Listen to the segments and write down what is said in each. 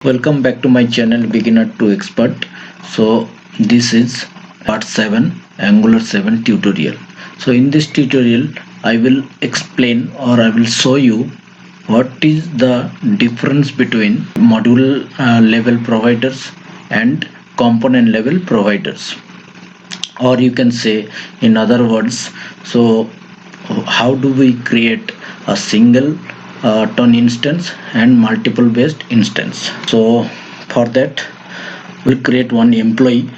Welcome back to my channel Beginner to Expert. So this is part 7 Angular 7 tutorial. So in this tutorial I will explain or I will show you what is the difference between module level providers and component level providers, or you can say in other words, so how do we create a single ton instance and multiple based instance. So for that we'll create one employee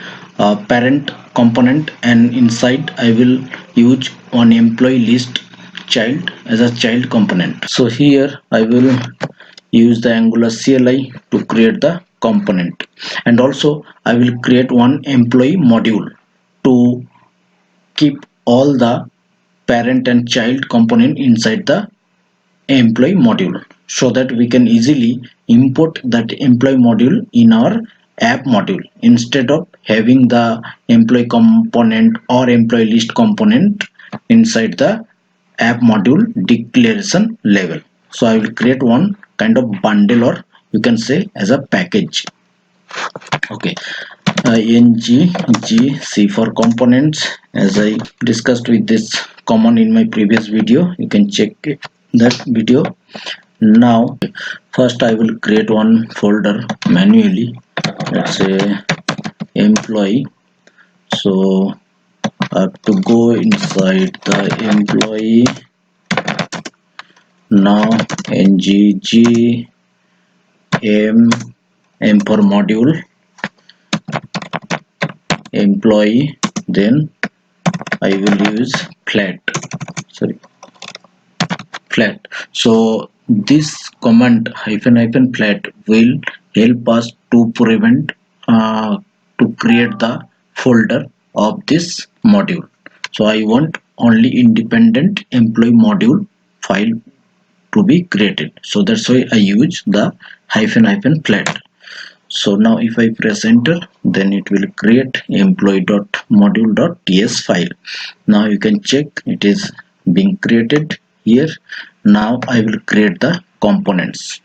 parent component, and inside I will use one employee list child as a child component. So here I will use the Angular CLI to create the component, and also I will create one employee module to keep all the parent and child component inside the employee module, so that we can easily import that employee module in our app module instead of having the employee component or employee list component inside the app module declaration level. So I will create one kind of bundle, or you can say as a package. Okay, ngc for components, as I discussed with this common in my previous video. You can check that video. Now first I will create one folder manually. Let's say employee. So I have to go inside the employee. Now ngg m for module employee, then I will use flat. So this command hyphen flat will help us to prevent to create the folder of this module. So I want only independent employee module file to be created, so that's why I use the hyphen flat. So now if I press enter, then it will create employee.module.ts file. Now you can check it is being created here. Now I will create the components.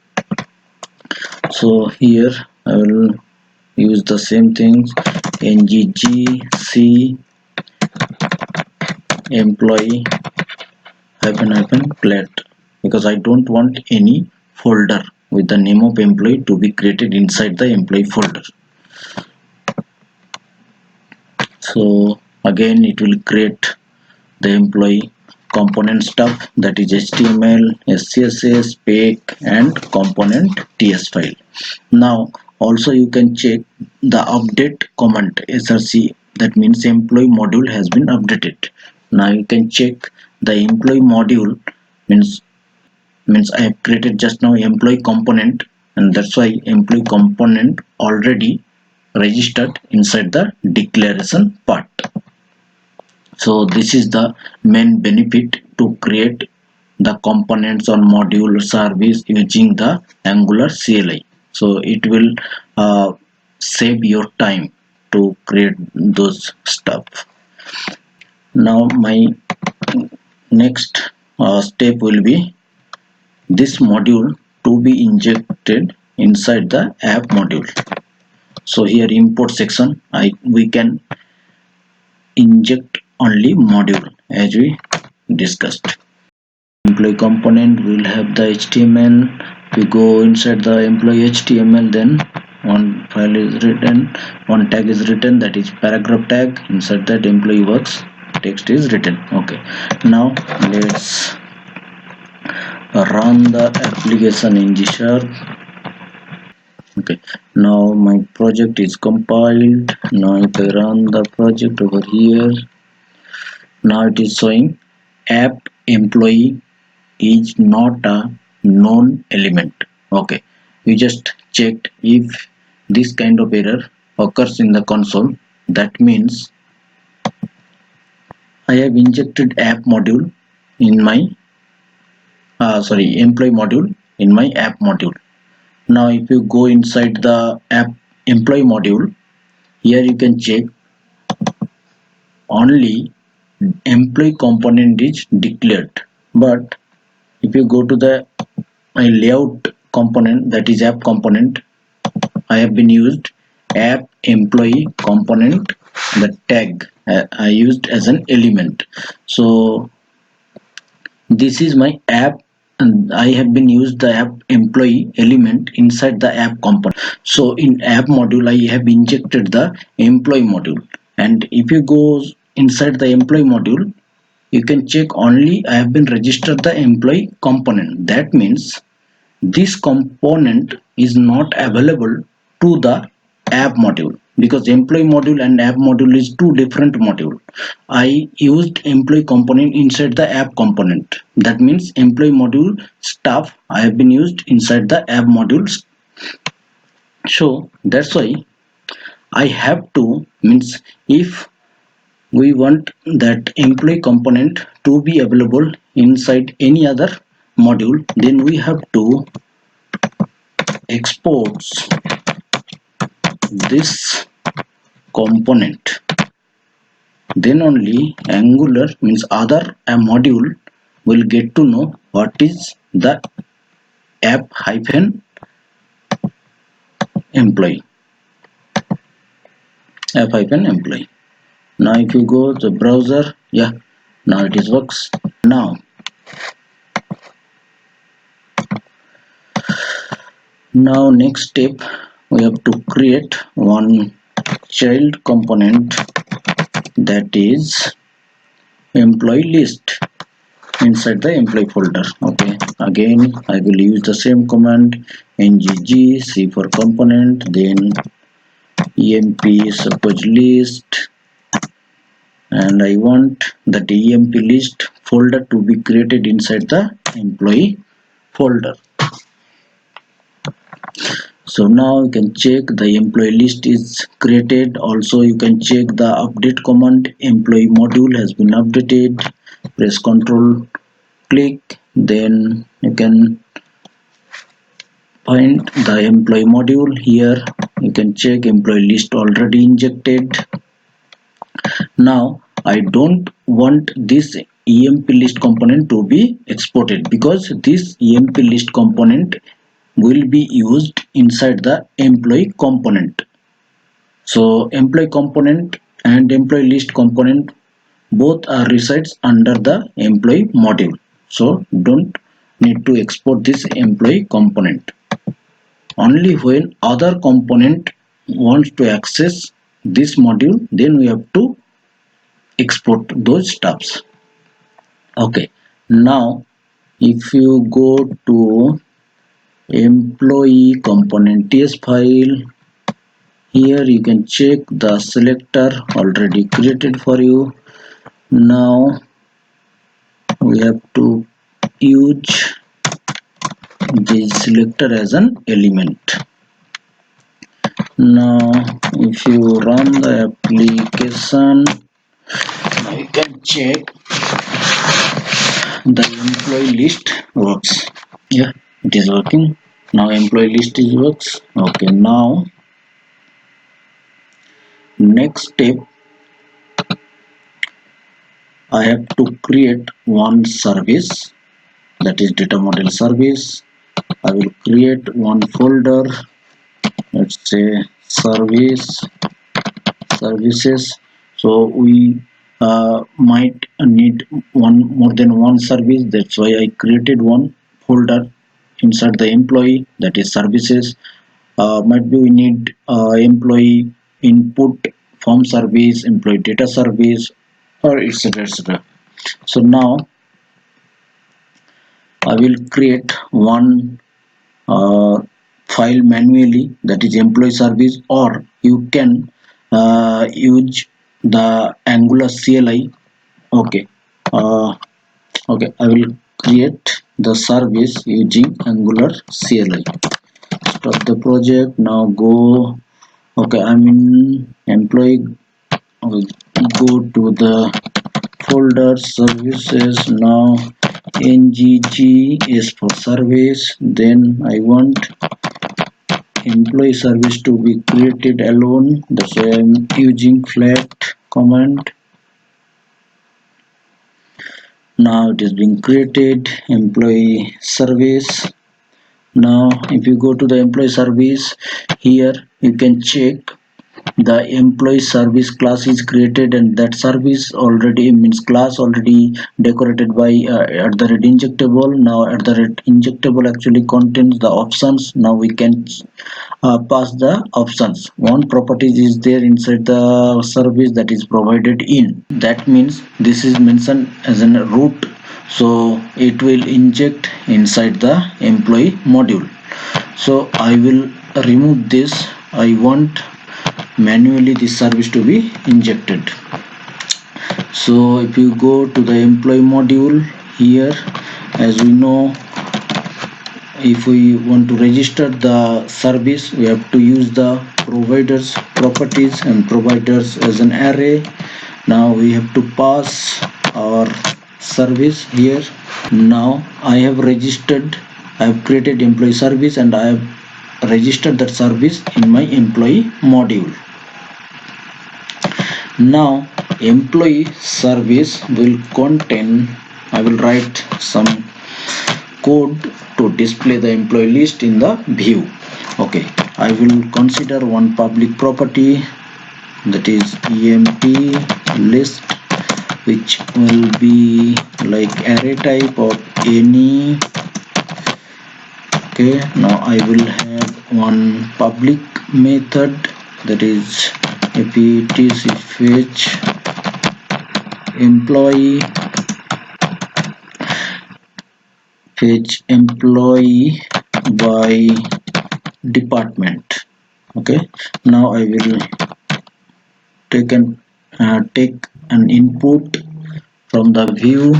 So here I will use the same things, ngc employee hyphen flat, because I don't want any folder with the name of employee to be created inside the employee folder. So again it will create the employee component stuff, that is HTML, CSS, spec and component TS file. Now also you can check the update command src, that means employee module has been updated. Now you can check the employee module, means I have created just now employee component, and that's why employee component already registered inside the declaration part. So this is the main benefit to create the components on module service using the Angular CLI. So it will save your time to create those stuff. Now my next step will be this module to be injected inside the app module. So here import section, we can inject only module as we discussed. Employee component will have the HTML. We go inside the employee HTML, then one file is written, one tag is written, that is paragraph tag. Inside that employee works text is written. Okay, now let's run the application in G#. Okay, now my project is compiled. Now if I run the project over here, now it is showing app employee is not a known element. Okay, we just checked if this kind of error occurs in the console, that means I have injected app module in my employee module in my app module. Now if you go inside the app employee module, here you can check only employee component is declared, but if you go to the layout component, that is app component, I have been used app employee component, the tag I used as an element. So this is my app, and I have been used the app employee element inside the app component. So in app module I have injected the employee module, and if you go inside the employee module, you can check only I have been registered the employee component. That means this component is not available to the app module, because employee module and app module is two different module. I used employee component inside the app component. That means employee module stuff I have been used inside the app modules. So that's why I have to, means if we want that employee component to be available inside any other module, then we have to exports this component. Then only Angular, means other a module, will get to know what is the app hyphen employee, app hyphen employee. Now if you go to the browser, yeah, now it is works. Now next step, we have to create one child component, that is employee list, inside the employee folder. Okay, again I will use the same command, ngg c for component, then emp suppose list, and I want that emp list folder to be created inside the employee folder. So now you can check the employee list is created. Also you can check the update command, employee module has been updated. Press Ctrl click, then you can find the employee module. Here you can check employee list already injected. Now I don't want this emp list component to be exported, because this emp list component will be used inside the employee component. So employee component and employee list component both are resides under the employee module, so don't need to export this employee component. Only when other component wants to access this module, then we have to export those stuffs. Okay, now if you go to employee component ts file, here you can check the selector already created for you. Now we have to use this selector as an element. Now if you run the application, you can check the employee list works. Yeah, it is working. Now employee list is works. Okay, now next step, I have to create one service, that is data model service. I will create one folder, let's say services. So we might need one more than one service, that's why I created one folder inside the employee, that is services. Might be we need employee input form service, employee data service, or etc, etc. So now I will create one file manually, that is employee service, or you can use the Angular CLI. Okay, okay, I will create the service using Angular CLI. Stop the project. Now go. Okay, I'm in employee. I'll go to the folder services. Now ngg is for service, then I want employee service to be created alone, that's why I'm using flat command. Now it is being created, employee service. Now if you go to the employee service, here you can check the employee service class is created, and that service already means class already decorated by at the red injectable. Now at the red injectable actually contains the options. Now we can pass the options. One property is there inside the service that is provided in, that means this is mentioned as a root, so it will inject inside the employee module. So I will remove this. I want manually this service to be injected. So if you go to the employee module, here as we know, if we want to register the service, we have to use the providers properties and providers as an array. Now we have to pass our service here. Now I have registered, I have created employee service, and I have registered that service in my employee module. Now employee service will contain, I will write some code to display the employee list in the view. Okay, I will consider one public property, that is emp list, which will be like array type of any. Okay, now I will have one public method, that is etc fetch employee, by department. Okay, now I will take an input from the view,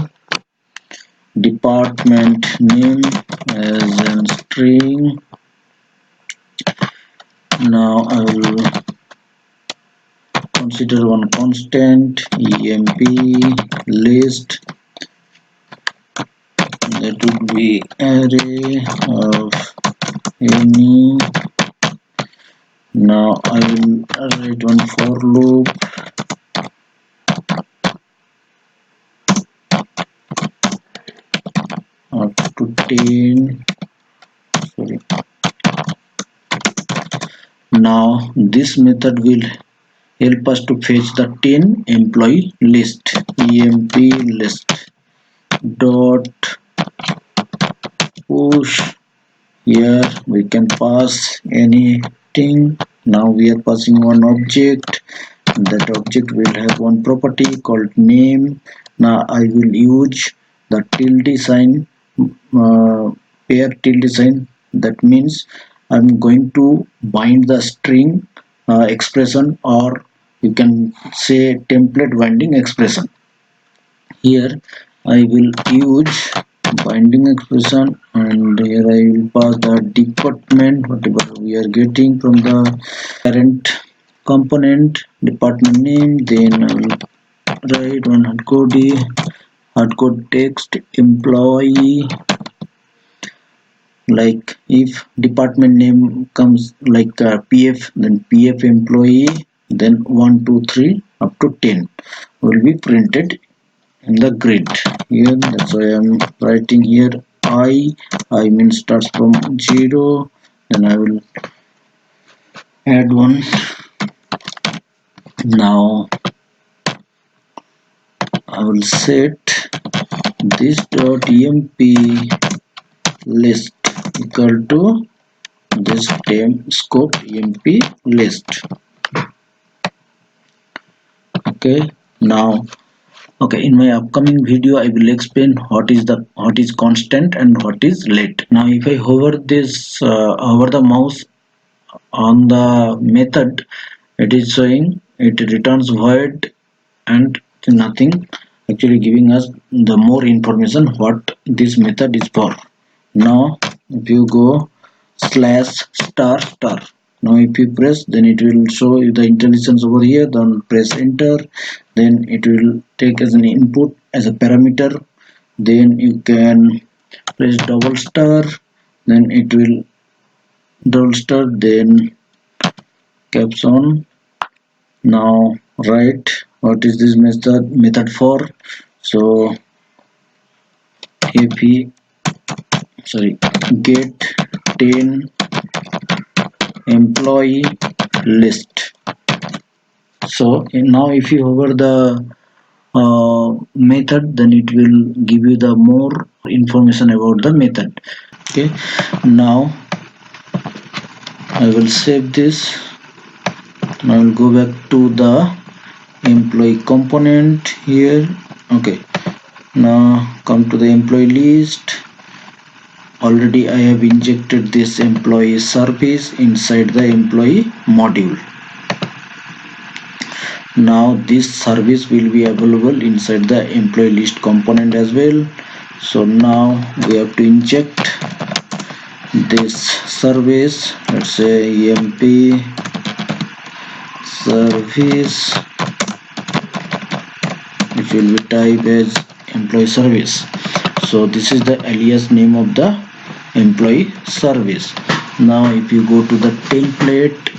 department name as a string. Now I will consider one constant emp list, that would be array of any. Now I will write one for loop up to 10. Sorry. Now this method will help us to fetch the 10 employee list. Emp list dot push. Here we can pass anything. Now we are passing one object. That object will have one property called name. Now I will use the tilde sign, pair tilde sign. That means I'm going to bind the string expression, or you can say template binding expression. Here I will use binding expression, and here I will pass the department, whatever we are getting from the parent component, department name. Then I will write one hardcode text employee, like if department name comes like pf, then pf employee, then 1 2 3 up to 10 will be printed in the grid here. That's why I'm writing here I mean starts from 0. Then I will add one. Now I will set this dot emp list equal to this temp scope emp list. Okay, now in my upcoming video I will explain what is constant and what is let. Now if I hover the mouse on the method, it is showing it returns void and nothing, actually giving us the more information what this method is for. Now if you go slash star star, now if you press, then it will show you the intelligence over here. Then press enter, then it will take as an input as a parameter. Then you can press double star, then it will double star, then caption. Now write what is this method for. So if he get 10 employee list. So now if you hover the method, then it will give you the more information about the method. Okay, now I will save this. I will go back to the employee component here. Okay, now come to the employee list. Already I have injected this employee service inside the employee module. Now this service will be available inside the employee list component as well. So now we have to inject this service. Let's say emp service, which will be type as employee service. So this is the alias name of the employee service. Now if you go to the template,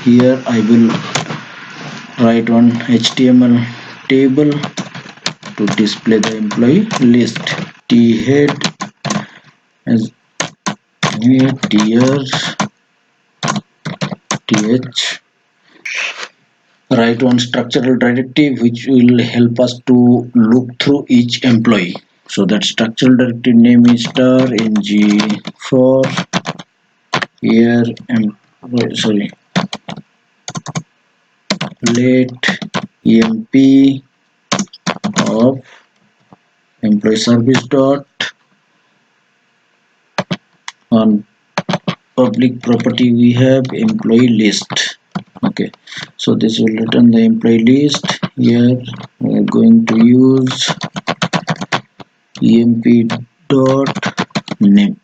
here I will write one HTML table to display the employee list. T head as tier th. Write one structural directive which will help us to look through each employee. So that structural directive name is star ng for here sorry let emp of employee service dot on public property we have employee list. Okay, so this will return the employee list. Here we are going to use emp dot name,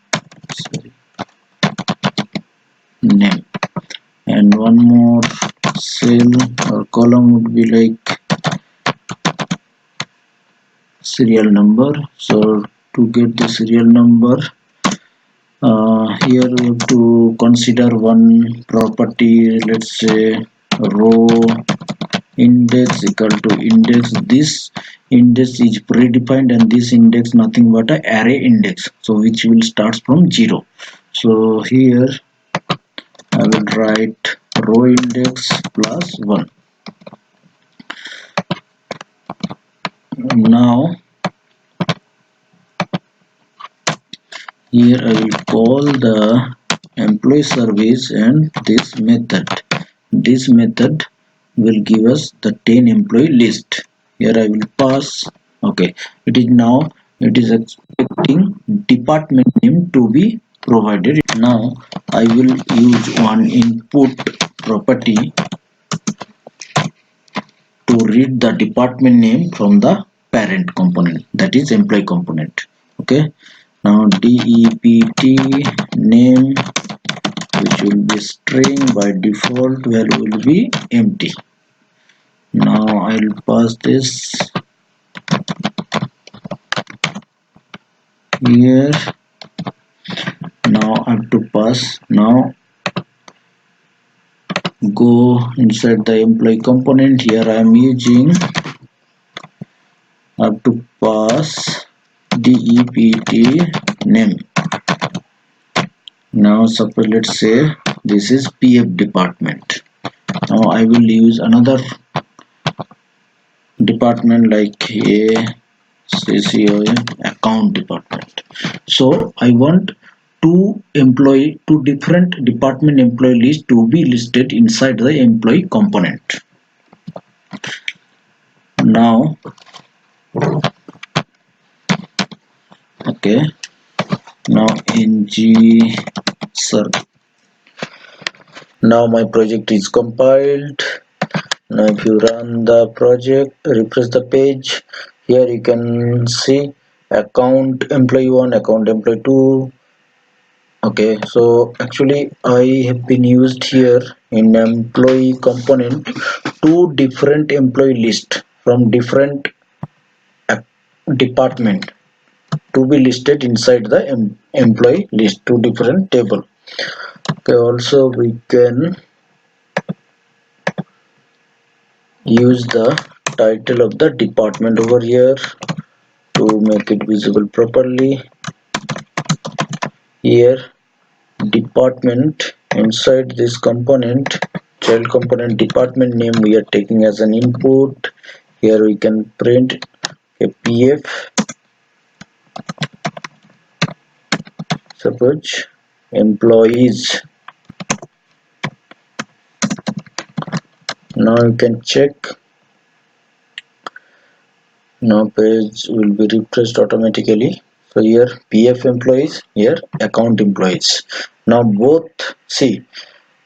sorry, name, and one more cell or column would be like serial number. So to get the serial number, here we have to consider one property, let's say row index equal to index. This index is predefined and this index nothing but a array index, so which will start from 0. So here I will write row index plus 1. Now here I will call the employee service and this method. This method will give us the 10 employee list. Here I will pass. Okay, it is expecting department name to be provided. Now I will use one input property to read the department name from the parent component, that is employee component. Okay, now dept name, which will be string, by default value will be empty. Now I'll pass this here. Now I have to pass. Now go inside the employee component. Here I am using, I have to pass dept name. Now suppose let's say this is PF department. Now I will use another department like CCO account department. So I want two different department employee list to be listed inside the employee component. Now okay, now ng sir. Now my project is compiled. Now if you run the project, refresh the page, here you can see account employee 1, account employee 2. Okay, so actually I have been used here in employee component two different employee list from different department to be listed inside the employee list, two different table. Okay, also we can use the title of the department over here to make it visible properly. Here department. Inside this component, child component department name we are taking as an input. Here we can print a PF, suppose employees. Now you can check. Now page will be refreshed automatically. So here PF employees, here account employees. Now both, see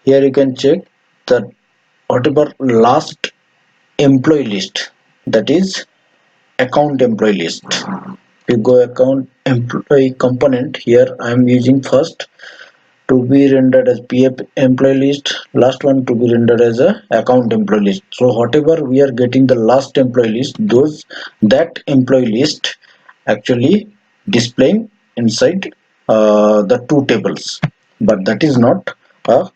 here you can check that whatever last employee list, that is account employee list. If you go account employee component, here I am using first to be rendered as PF employee list, last one to be rendered as a account employee list. So whatever we are getting the last employee list, that employee list actually displaying inside the two tables, but that is not a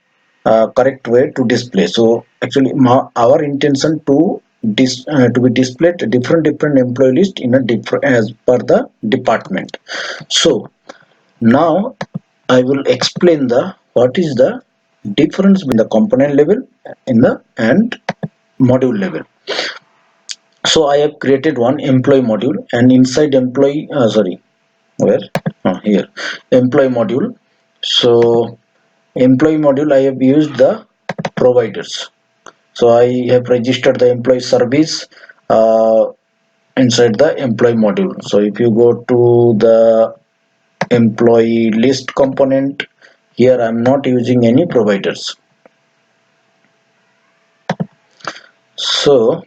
correct way to display. So actually our intention to be displayed different employee list in a different as per the department. So now I will explain the what is the difference between the component level in the and module level. So I have created one employee module, and inside employee where here employee module. So employee module I have used the providers. So I have registered the employee service inside the employee module. So if you go to the employee list component, here I'm not using any providers. So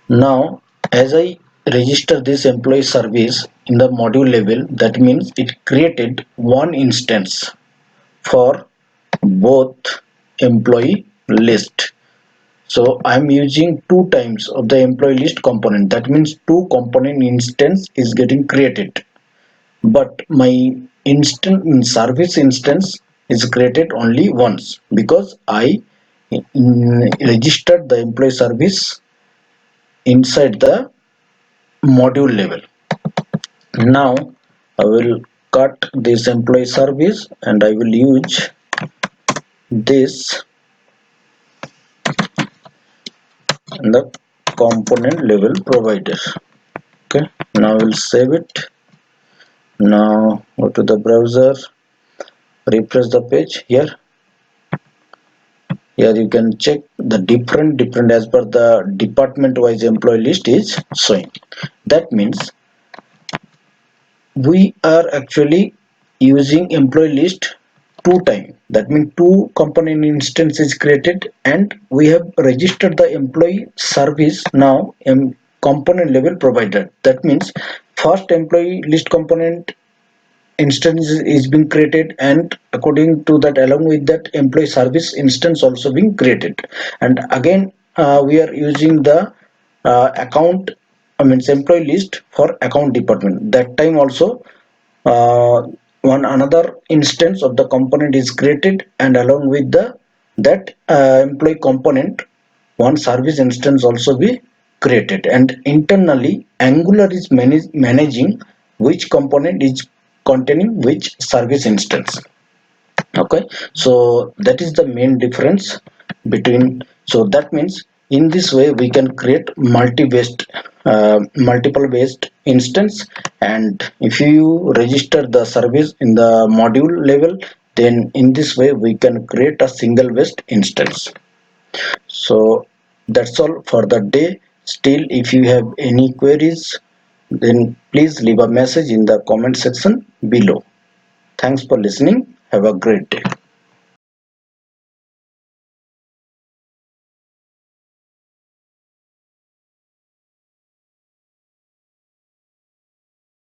now as I register this employee service in the module level, that means it created one instance for both employee list. So I'm using two times of the employee list component. That means two component instance is getting created, but my service instance is created only once because I registered the employee service inside the module level. Now I will cut this employee service and I will use this in the component level provider. Okay, now I will save it. Now go to the browser, refresh the page. Here you can check the different as per the department wise employee list is showing. That means we are actually using employee list two times. That means two component instance is created, and we have registered the employee service now in component level provided. That means first employee list component instance is being created, and according to that, along with that, employee service instance also being created. And again we are using the account, I mean employee list for account department. That time also uh, one another instance of the component is created, and along with the that employee component, one service instance also be created, and internally Angular is managing which component is containing which service instance. Okay, so that is the main difference between. So that means in this way we can create multiple based instance, and if you register the service in the module level, then in this way we can create a single based instance. So that's all for the day. Still, if you have any queries, then please leave a message in the comment section below. Thanks for listening. Have a great day.